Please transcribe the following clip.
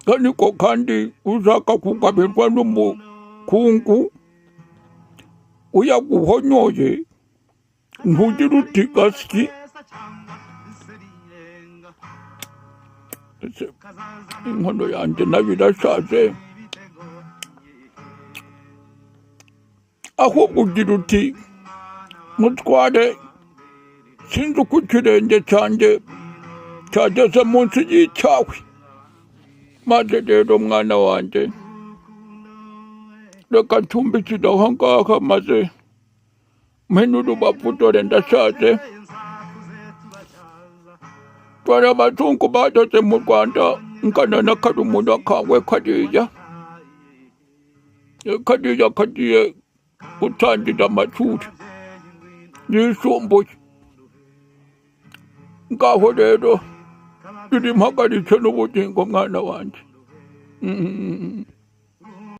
kaniko kandi uzaka kugabirwa n'umukungu uyaguhonyoye ntugira uti gasyi inkono yanjye nayo irashaje ahubwo ugira uti mutware sinzi uko ikirenge cyanjye cyageze munsi y'icyawe maze rero mwana wanjye reka ncumbikire aho ngaho maze mpe n'urubavu dore ndashaje dore abazungu bageze mu Rwanda ngana na karumuna kawe kariya kagiye gutangira amashuri yisumbuye ngaho rero biri mpagaritse n'ubugingo mwana wanjye